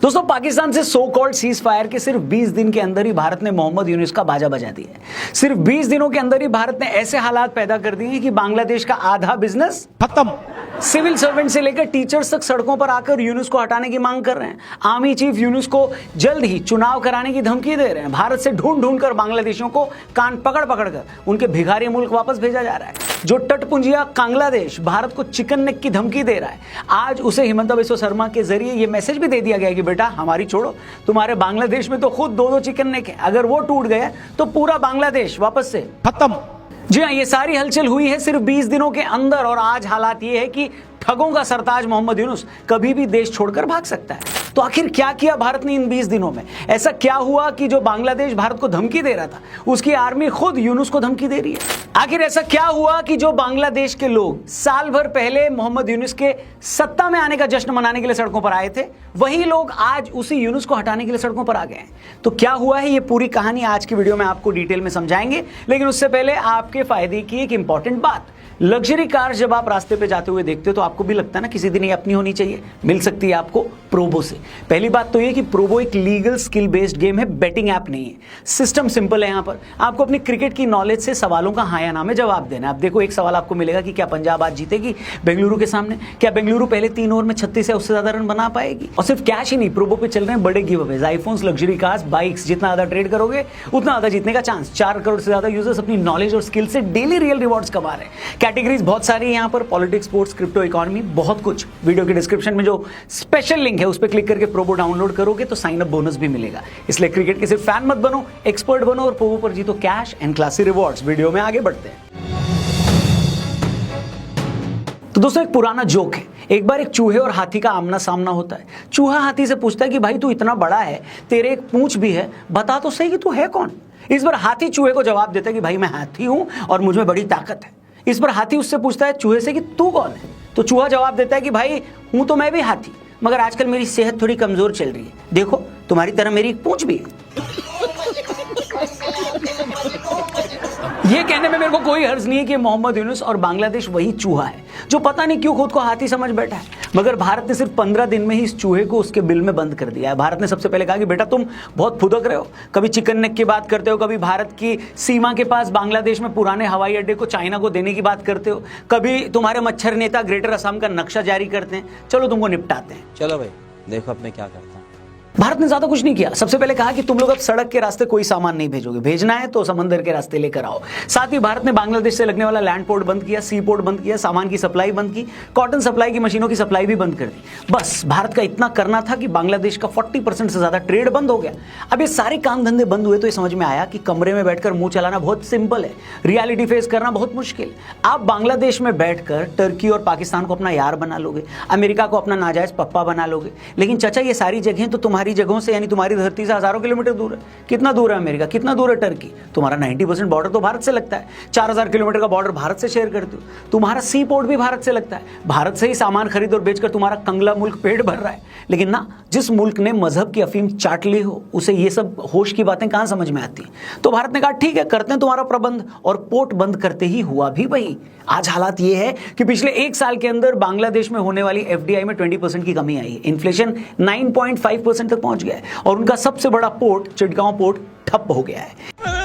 दोस्तों, पाकिस्तान से so called cease fire के सिर्फ 20 दिन के अंदर ही भारत ने मोहम्मद यूनुस का बाजा बजा दिया है। सिर्फ 20 दिनों के अंदर ही भारत ने ऐसे हालात पैदा कर दिए हैं कि बांग्लादेश का आधा बिजनेस खत्म। सिविल सर्वेंट से लेकर टीचर्स तक सड़कों पर आकर यूनुस को हटाने की मांग कर रहे हैं। आर्मी चीफ यूनुस को जल्द ही चुनाव कराने की धमकी दे रहे हैं। भारत से ढूंढ ढूंढ कर बांग्लादेशियों को कान पकड़ पकड़ कर उनके भिखारी मुल्क वापस भेजा जा रहा है। जो टटपुंजिया बांग्लादेश भारत को चिकन नेक की धमकी दे रहा है, आज उसे हिमंता बिस्वा शर्मा के जरिए यह मैसेज भी दे दिया गया कि बेटा हमारी छोड़ो, तुम्हारे बांग्लादेश में तो खुद दो चिकन नेक है, अगर वो टूट गए तो पूरा बांग्लादेश वापस से खत्म। जी हाँ, ये सारी हलचल हुई है सिर्फ 20 दिनों के अंदर और आज हालात ये है कि ठगों का सरताज मोहम्मद यूनुस कभी भी देश छोड़कर भाग सकता है। तो आखिर क्या किया भारत ने इन 20 दिनों में? ऐसा क्या हुआ कि जो बांग्लादेश भारत को धमकी दे रहा था, उसकी आर्मी खुद यूनुस को धमकी दे रही है? आखिर ऐसा क्या हुआ कि जो बांग्लादेश के लोग साल भर पहले मोहम्मद यूनुस के सत्ता में आने का जश्न मनाने के लिए सड़कों पर आए थे, वही लोग आज उसी यूनुस को हटाने के लिए सड़कों पर आ गए हैं? तो क्या हुआ है, ये पूरी कहानी आज की वीडियो में आपको डिटेल में समझाएंगे। लेकिन उससे पहले आपके फायदे की एक इंपॉर्टेंट बात, लग्जरी कार जब आप रास्ते पे जाते हुए देखते हो तो आपको भी लगता है ना किसी दिन ये अपनी होनी चाहिए। मिल सकती है आपको प्रोबो से। पहली बात तो ये कि प्रोबो एक लीगल स्किल बेस्ड गेम है, बेटिंग ऐप नहीं है। सिस्टम सिंपल है। यहाँ पर आपको अपनी क्रिकेट की नॉलेज से सवालों का हाँ या ना में जवाब देना है। आप देखो, एक सवाल आपको मिलेगा कि क्या पंजाब आज जीतेगी बेंगलुरु के सामने? क्या बेंगलुरु पहले 3 ओवर में 36 या उससे ज्यादा रन बना पाएगी? और सिर्फ कैश ही नहीं, प्रोबो पे चल रहे हैं बड़े give Awez, iPhones, luxury cars, bikes. जितना ज्यादा ट्रेड करोगे उतना ज्यादा जीतने का चांस। 4 करोड़ से ज्यादा यूजर्स अपनी नॉलेज और स्किल से डेली रियल रिवॉर्ड्स कमा रहे हैं। कैटेगरीज बहुत सारी यहाँ पर, पॉलिटिक्स, स्पोर्ट्स, क्रिप्टो, इकोनॉमी, बहुत कुछ। वीडियो के डिस्क्रिप्शन में जो स्पेशल लिंक है उस पर क्लिक करके प्रोबो डाउनलोड करोगे तो साइन अप बोनस भी मिलेगा। इसलिए क्रिकेट के सिर्फ फैन मत बनो, एक्सपर्ट बनो और प्रोबो पर जीतो cash and classy rewards. Video में आगे बढ़ते हैं। तो दोस्तों, एक पुराना जोक है। एक बार एक चूहे और हाथी का आमना सामना होता है। चूहा हाथी से पूछता है कि भाई तू इतना बड़ा है, तेरे एक पूंछ भी है, बता तो सही कि तू है कौन? इस बार हाथी चूहे को जवाब देता है कि भाई मैं हाथी हूं और मुझ में बड़ी ताकत है। इस पर हाथी उससे पूछता है चूहे से कि तू कौन है? तो चूहा जवाब देता है कि भाई हूं तो मैं भी हाथी, मगर आजकल मेरी सेहत थोड़ी कमजोर चल रही है, देखो तुम्हारी तरह मेरी एक पूंछ भी है। ये कहने में मेरे को कोई हर्ज नहीं है कि मोहम्मद यूनुस और बांग्लादेश वही चूहा है जो पता नहीं क्यों खुद को हाथी समझ बैठा है। मगर भारत ने सिर्फ 15 दिन में ही इस चूहे को उसके बिल में बंद कर दिया है। भारत ने सबसे पहले कहा कि बेटा तुम बहुत फुदक रहे हो, कभी चिकन नेक की बात करते हो, कभी भारत की सीमा के पास बांग्लादेश में पुराने हवाई अड्डे को चाइना को देने की बात करते हो, कभी तुम्हारे मच्छर नेता ग्रेटर असम का नक्शा जारी करते हैं, चलो तुमको निपटाते हैं। चलो भाई देखो अब मैं क्या करता हूँ। भारत ने ज्यादा कुछ नहीं किया। सबसे पहले कहा कि तुम लोग अब सड़क के रास्ते कोई सामान नहीं भेजोगे, भेजना है तो समंदर के रास्ते लेकर आओ। साथ ही भारत ने बांग्लादेश से लगने वाला लैंड पोर्ट बंद किया, सी पोर्ट बंद किया, सामान की सप्लाई बंद की, कॉटन सप्लाई की मशीनों की सप्लाई भी बंद कर दी। बस भारत का इतना करना था कि बांग्लादेश का 40% से ज्यादा ट्रेड बंद हो गया। अब ये सारे काम धंधे बंद हुए तो ये समझ में आया कि कमरे में बैठकर मुंह चलाना बहुत सिंपल है, रियलिटी फेस करना बहुत मुश्किल। आप बांग्लादेश में बैठकर टर्की और पाकिस्तान को अपना यार बना लोगे, अमेरिका को अपना नाजायज पप्पा बना लोगे, लेकिन चाचा ये सारी जगहें तो तुम्हारी जगहों से यानी तुम्हारी धरती से हजारों किलोमीटर दूर है। कितना दूर है अमेरिका, कितना दूर है टर्की? तुम्हारा 90% बॉर्डर तो भारत से लगता है। 4000 किलोमीटर का बॉर्डर भारत से शेयर करते हो। तुम्हारा सी पोर्ट भी भारत से लगता है। भारत से ही सामान खरीद और बेचकर तुम्हारा कंगला मुल्क पेट भर रहा है। लेकिन ना, जिस मुल्क ने मजहब की अफीम चाट ली हो उसे ये सब होश की बातें कहां समझ में आती हैं। तो भारत ने कहा ठीक है, करते हैं तुम्हारा प्रबंध, और पोर्ट बंद करते ही हुआ भी वही। आज हालात ये है कि पिछले 1 साल के अंदर बांग्लादेश में होने वाली एफडीआई में 20% की कमी आई है। इन्फ्लेशन 9.5% तक पहुंच गया है और उनका सबसे बड़ा पोर्ट चिटगांव पोर्ट ठप हो गया है।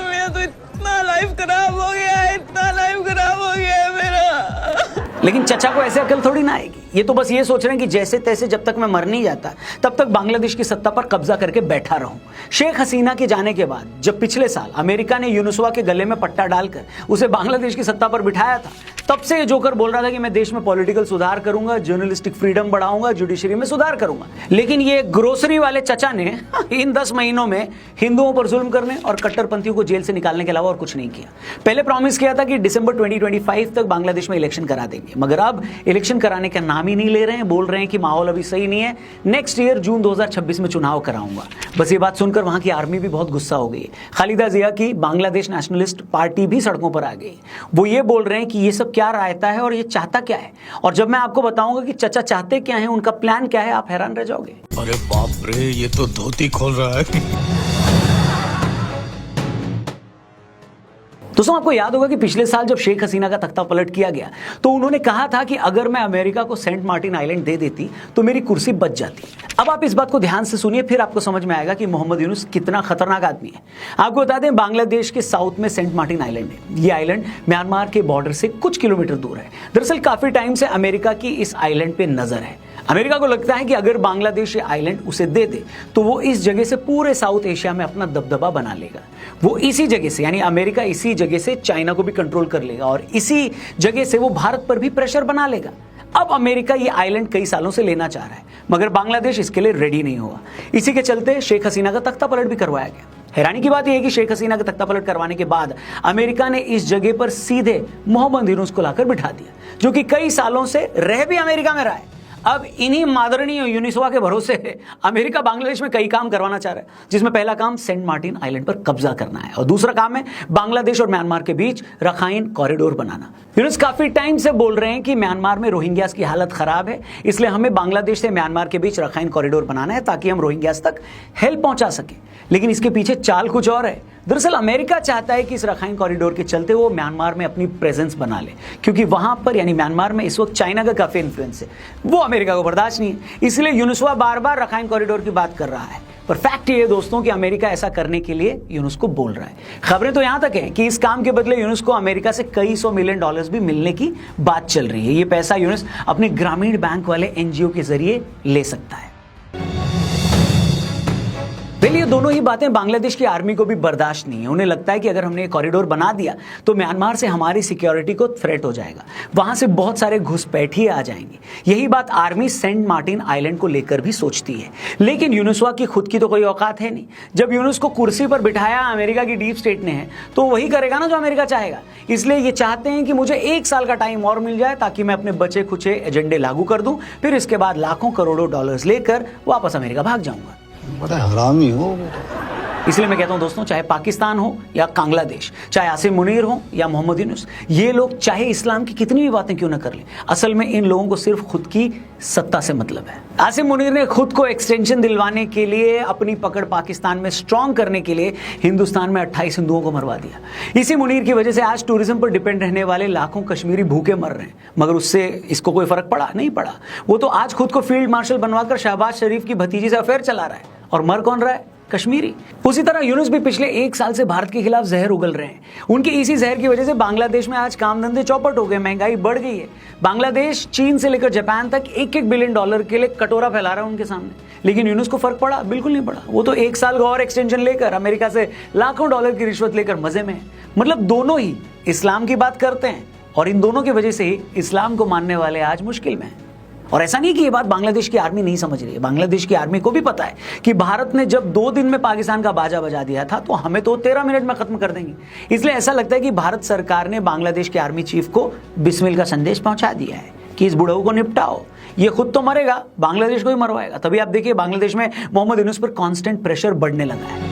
मेरा तो इतना लाइफ खराब हो गया है, इतना लाइफ खराब हो गया है मेरा। लेकिन चचा को ऐसे अकल थोड़ी ना आएगी। ये तो बस ये सोच रहे हैं कि जैसे तैसे जब तक मैं मर नहीं जाता तब तक बांग्लादेश की सत्ता पर कब्जा करके बैठा रहूं। शेख हसीना के जाने के बाद जब पिछले साल अमेरिका ने यूनुसवा के गले में पट्टा डालकर उसे बांग्लादेश की सत्ता पर बिठाया था, तब से ये जोकर बोल रहा था कि मैं देश में पॉलिटिकल सुधार करूंगा, जर्नलिस्टिक फ्रीडम बढ़ाऊंगा, जुडिशरी में सुधार करूंगा। लेकिन ये ग्रोसरी वाले चचा ने इन 10 महीनों में हिंदुओं पर जुल्म करने और कट्टरपंथियों को जेल से निकालने के अलावा और कुछ नहीं किया। पहले प्रॉमिस किया था कि दिसंबर 2025 तक बांग्लादेश में इलेक्शन करा देंगे, मगर अब इलेक्शन कराने का नाम ही नहीं ले रहे हैं। बोल रहे हैं कि माहौल अभी सही नहीं है, नेक्स्ट ईयर जून 2026 में चुनाव कराऊंगा। बस ये बात सुनकर वहां की आर्मी भी बहुत गुस्सा हो गई। खालिदा जिया की बांग्लादेश नेशनलिस्ट पार्टी भी सड़कों पर आ गई। वो ये बोल रहे हैं कि ये सब क्या रायता है और ये चाहता क्या है, और जब मैं आपको बताऊंगा कि चचा चाहते क्या है, उनका प्लान क्या है, आप हैरान रह जाओगे। अरे बाप रे, ये तो धोती खोल रहा है। दोस्तों आपको याद होगा कि पिछले साल जब शेख हसीना का तख्ता पलट किया गया तो उन्होंने कहा था कि अगर मैं अमेरिका को सेंट मार्टिन आइलैंड दे देती तो मेरी कुर्सी बच जाती। अब आप इस बात को ध्यान से सुनिए, फिर आपको समझ में आएगा कि मोहम्मद यूनुस कितना खतरनाक आदमी है। आपको बता दें, बांग्लादेश के साउथ में सेंट मार्टिन आइलैंड है। ये आइलैंड म्यांमार के बॉर्डर से कुछ किलोमीटर दूर है। दरअसल काफी टाइम से अमेरिका की इस आइलैंड पे नजर है। अमेरिका को लगता है कि अगर बांग्लादेश ये आइलैंड उसे दे दे तो वो इस जगह से पूरे साउथ एशिया में अपना दबदबा बना लेगा। वो इसी जगह से, यानी अमेरिका इसी जगह से चाइना को भी कंट्रोल कर लेगा और इसी जगह से वो भारत पर भी प्रेशर बना लेगा। अब अमेरिका ये आइलैंड कई सालों से लेना चाह रहा है, मगर बांग्लादेश इसके लिए रेडी नहीं हुआ। इसी के चलते शेख हसीना का तख्ता पलट भी करवाया गया। हैरानी की बात यह है कि शेख हसीना का तख्ता पलट करवाने के बाद अमेरिका ने इस जगह पर सीधे मोहम्मद यूनुस को लाकर बिठा दिया, जो कि कई सालों से रह भी अमेरिका में रहा है। अब इन्हीं मादरनी यूनिसवा के भरोसे अमेरिका बांग्लादेश में कई काम करवाना चाह रहा है, जिसमें पहला काम सेंट मार्टिन आइलैंड पर कब्जा करना है और दूसरा काम है बांग्लादेश और म्यांमार के बीच रखाइन कॉरिडोर बनाना। यूनुस काफी टाइम से बोल रहे हैं कि म्यांमार में रोहिंग्यास की हालत खराब है, इसलिए हमें बांग्लादेश से म्यांमार के बीच रखाइन कॉरिडोर बनाना है ताकि हम रोहिंग्यास तक हेल्प पहुंचा सके। लेकिन इसके पीछे चाल कुछ और है। दरअसल अमेरिका चाहता है कि इस रखाइन कॉरिडोर के चलते वो म्यांमार में अपनी प्रेजेंस बना ले, क्योंकि वहां पर यानी म्यांमार में इस वक्त चाइना का काफी इन्फ्लुएंस है। वो अमेरिका को बर्दाश्त नहीं है, इसलिए यूनुसवा बार बार रखाइन कॉरिडोर की बात कर रहा है। पर फैक्ट ये है दोस्तों कि अमेरिका ऐसा करने के लिए यूनुस को बोल रहा है। खबरें तो यहां तक है कि इस काम के बदले यूनुस को अमेरिका से कई $100 मिलियन भी मिलने की बात चल रही है। ये पैसा यूनुस अपने ग्रामीण बैंक वाले एनजीओ के जरिए ले सकता है। पहले ये दोनों ही बातें बांग्लादेश की आर्मी को भी बर्दाश्त नहीं है। उन्हें लगता है कि अगर हमने ये कॉरिडोर बना दिया तो म्यांमार से हमारी सिक्योरिटी को थ्रेट हो जाएगा, वहां से बहुत सारे घुसपैठिए आ जाएंगे। यही बात आर्मी सेंट मार्टिन आइलैंड को लेकर भी सोचती है। लेकिन यूनुसवा की खुद की तो कोई औकात है नहीं। जब यूनुस को कुर्सी पर बिठाया अमेरिका की डीप स्टेट ने है तो वही करेगा ना जो अमेरिका चाहेगा। इसलिए ये चाहते हैं कि मुझे 1 साल का टाइम और मिल जाए ताकि मैं अपने बचे खुचे एजेंडे लागू कर दूं, फिर इसके बाद लाखों करोड़ों डॉलर्स लेकर वापस अमेरिका भाग जाऊंगा। बड़ा हरामी हो। इसलिए मैं कहता हूं दोस्तों, चाहे पाकिस्तान हो या बांग्लादेश, चाहे आसिम मुनीर हो या मोहम्मद यूनुस, ये लोग चाहे इस्लाम की कितनी भी बातें क्यों ना कर ले, असल में इन लोगों को सिर्फ खुद की सत्ता से मतलब है। आसिम मुनीर ने खुद को एक्सटेंशन दिलवाने के लिए, अपनी पकड़ पाकिस्तान में स्ट्रांग करने के लिए हिंदुस्तान में 28 हिंदुओं को मरवा दिया। इसी मुनीर की वजह से आज टूरिज्म पर डिपेंड रहने वाले लाखों कश्मीरी भूखे मर रहे हैं, मगर उससे इसको कोई फर्क पड़ा नहीं पड़ा। वो तो आज खुद को फील्ड मार्शल बनवाकर शहबाज शरीफ की भतीजी से अफेयर चला रहा है, और मर कौन रहा है? कश्मीरी। उसी तरह यूनुस भी पिछले 1 साल से भारत के खिलाफ जहर उगल रहे हैं। उनके इसी जहर की वजह से बांग्लादेश में आज काम धंधे चौपट हो गए, महंगाई बढ़ गई है। बांग्लादेश चीन से लेकर जापान तक $1-1 बिलियन के लिए कटोरा फैला रहा है उनके सामने। लेकिन यूनुस को फर्क पड़ा? बिल्कुल नहीं पड़ा। वो तो 1 साल का और एक्सटेंशन लेकर अमेरिका से लाखों डॉलर की रिश्वत लेकर मजे में है। मतलब दोनों ही इस्लाम की बात करते हैं और इन दोनों की वजह से ही इस्लाम को मानने वाले आज मुश्किल में हैं। और ऐसा नहीं कि ये बात बांग्लादेश की आर्मी नहीं समझ रही है। बांग्लादेश की आर्मी को भी पता है कि भारत ने जब 2 दिन में पाकिस्तान का बाजा बजा दिया था तो हमें तो 13 मिनट में खत्म कर देंगे। इसलिए ऐसा लगता है कि भारत सरकार ने बांग्लादेश के आर्मी चीफ को बिस्मिल का संदेश पहुंचा दिया है कि इस बुढ़ऊ को निपटाओ, ये खुद तो मरेगा, बांग्लादेश को ही मरवाएगा। तभी आप देखिए बांग्लादेश में मोहम्मद यूनुस पर कांस्टेंट प्रेशर बढ़ने लगा है।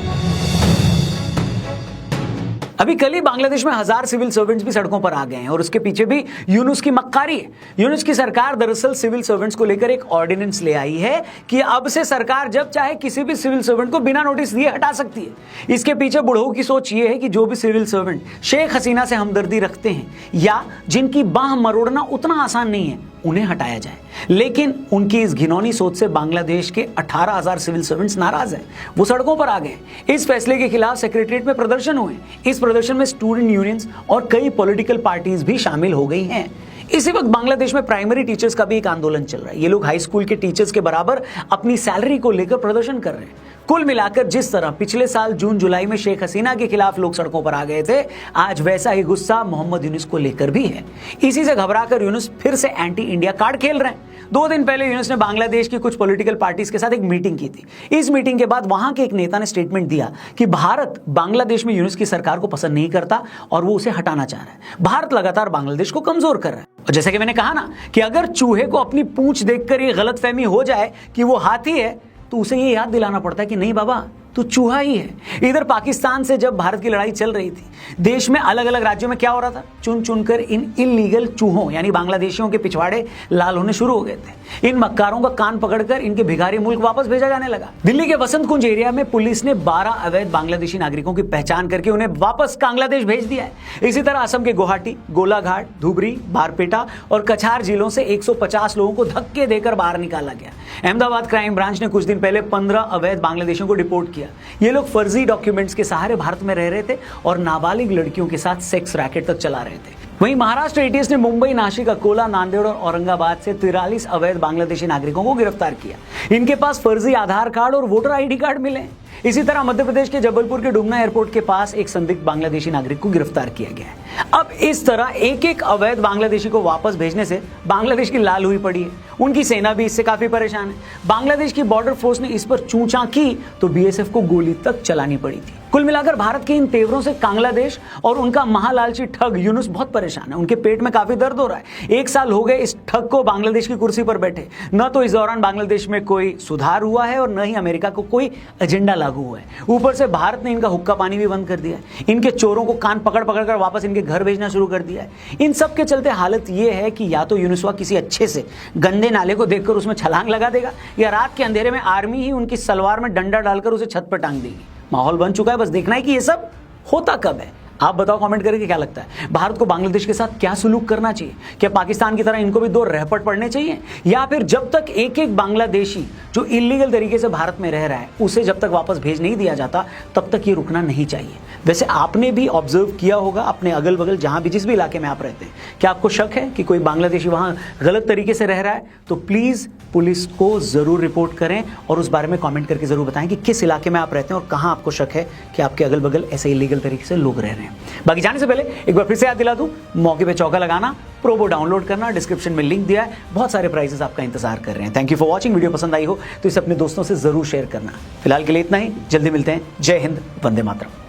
अभी कल ही बांग्लादेश में 1000 सिविल सर्वेंट्स भी सड़कों पर आ गए हैं और उसके पीछे भी यूनुस की मक्कारी है। यूनुस की सरकार दरअसल सिविल सर्वेंट्स को लेकर एक ऑर्डिनेंस ले आई है कि अब से सरकार जब चाहे किसी भी सिविल सर्वेंट को बिना नोटिस दिए हटा सकती है। इसके पीछे बुढ़ऊ की सोच ये है कि जो भी सिविल सर्वेंट शेख हसीना से हमदर्दी रखते हैं या जिनकी बाह मरोड़ना उतना आसान नहीं है, उन्हें हटाया जाए। लेकिन उनकी इस घिनौनी सोच से बांग्लादेश के 18,000 सिविल सर्वेंट्स नाराज हैं। वो सड़कों पर आ गए। इस फैसले के खिलाफ सेक्रेटरीट में प्रदर्शन हुए। इस प्रदर्शन में स्टूडेंट यूनियंस और कई पॉलिटिकल पार्टीज भी शामिल हो गई हैं। इसी वक्त बांग्लादेश में प्राइमरी टीचर्स का भी एक आंदोलन चल रहा है। ये लोग हाई स्कूल के टीचर्स के बराबर अपनी सैलरी को लेकर प्रदर्शन कर रहे हैं। कुल मिलाकर जिस तरह पिछले साल जून जुलाई में शेख हसीना के खिलाफ लोग सड़कों पर आ गए थे, आज वैसा ही गुस्सा मोहम्मद यूनुस को लेकर भी है। इसी से घबराकर यूनुस फिर से एंटी इंडिया कार्ड खेल रहे हैं। 2 दिन पहले यूनुस ने बांग्लादेश की कुछ पॉलिटिकल पार्टीज के साथ एक मीटिंग की थी। इस मीटिंग के बाद वहां के एक नेता ने स्टेटमेंट दिया कि भारत बांग्लादेश में यूनुस की सरकार को पसंद नहीं करता और वो उसे हटाना चाह रहा है। भारत लगातार बांग्लादेश को कमजोर कर रहा है। और जैसे कि मैंने कहा ना कि अगर चूहे को अपनी पूंछ देखकर ये गलतफहमी हो जाए कि वो हाथी है, तो उसे ये याद दिलाना पड़ता है कि नहीं बाबा, तो चूहा ही है। इधर पाकिस्तान से जब भारत की लड़ाई चल रही थी, देश में अलग अलग राज्यों में क्या हो रहा था, चुन चुनकर इन इलीगल चूहों यानी बांग्लादेशियों के पिछवाड़े लाल होने शुरू हो गए थे। इन मक्कारों का कान पकड़कर इनके भिखारी मुल्क वापस भेजा जाने लगा। दिल्ली के वसंत कुंज एरिया में पुलिस ने 12 अवैध बांग्लादेशी नागरिकों की पहचान करके उन्हें वापस बांग्लादेश भेज दिया है। इसी तरह असम के गुवाहाटी, गोलाघाट, धुबरी, बारपेटा और कछार जिलों से 150 लोगों को धक्के देकर बाहर निकाला गया। अहमदाबाद क्राइम ब्रांच ने कुछ दिन पहले 15 अवैध बांग्लादेशियों को डिपोर्ट किया। ये लोग फर्जी डॉक्यूमेंट्स के सहारे भारत में रह रहे थे और नाबालिग लड़कियों के साथ सेक्स रैकेट तक चला रहे थे। वहीं महाराष्ट्र एटीएस ने मुंबई, नासिक, अकोला, नांदेड़ और औरंगाबाद से 43 अवैध बांग्लादेशी नागरिकों को गिरफ्तार किया। इनके पास फर्जी आधार कार्ड और वोटर आईडी कार्ड मिले। इसी तरह मध्य प्रदेश के जबलपुर के डुमना एयरपोर्ट के पास एक संदिग्ध बांग्लादेशी नागरिक को गिरफ्तार किया गया है। अब इस तरह एक एक अवैध बांग्लादेशी को वापस भेजने से बांग्लादेश की लाल हुई पड़ी है। उनकी सेना भी इससे काफी परेशान है। बांग्लादेश की बॉर्डर फोर्स ने इस पर चूंचा की तो बीएसएफ को गोली तक चलानी पड़ी थी। कुल मिलाकर भारत के इन तेवरों से बांग्लादेश और उनका महालालची ठग यूनुस बहुत परेशान है। उनके पेट में काफी दर्द हो रहा है। 1 साल हो गए इस ठग को बांग्लादेश की कुर्सी पर बैठे। न तो इस दौरान बांग्लादेश में कोई सुधार हुआ है और न ही अमेरिका को कोई एजेंडा लागू हुआ है। ऊपर से भारत ने इनका हुक्का पानी भी बंद कर दिया है। इनके चोरों को कान पकड़ पकड़ कर वापस इनके घर भेजना शुरू कर दिया है। इन सब के चलते हालत यह है कि या तो यूनुसवा किसी अच्छे से गंदे नाले को देखकर उसमें छलांग लगा देगा या रात के अंधेरे में आर्मी ही उनकी सलवार में डंडा डालकर उसे छत पर टांग देगी। माहौल बन चुका है, बस देखना है कि ये सब होता कब है। आप बताओ कमेंट करके क्या लगता है, भारत को बांग्लादेश के साथ क्या सुलूक करना चाहिए? क्या पाकिस्तान की तरह इनको भी 2 रहपट पड़ने चाहिए, या फिर जब तक एक एक बांग्लादेशी जो इलीगल तरीके से भारत में रह रहा है उसे जब तक वापस भेज नहीं दिया जाता तब तक ये रुकना नहीं चाहिए? वैसे आपने भी ऑब्जर्व किया होगा अपने अगल बगल जहां भी जिस भी इलाके में आप रहते हैं, क्या आपको शक है कि कोई बांग्लादेशी वहां गलत तरीके से रह रहा है? तो प्लीज पुलिस को जरूर रिपोर्ट करें और उस बारे में कमेंट करके जरूर बताएं कि किस इलाके में आप रहते हैं और कहां आपको शक है कि आपके अगल बगल ऐसे इलीगल तरीके से लोग रह रहे हैं। बाकी जाने से पहले एक बार फिर से याद दिला दूं, मौके पे चौका लगाना, प्रोबो डाउनलोड करना, डिस्क्रिप्शन में लिंक दिया है। बहुत सारे प्राइजेस आपका इंतजार कर रहे हैं। Thank you for watching. Video पसंद आई हो तो इसे अपने दोस्तों से जरूर शेयर करना। फिलहाल के लिए इतना ही, जल्दी मिलते हैं। जय हिंद, वंदे मातरम।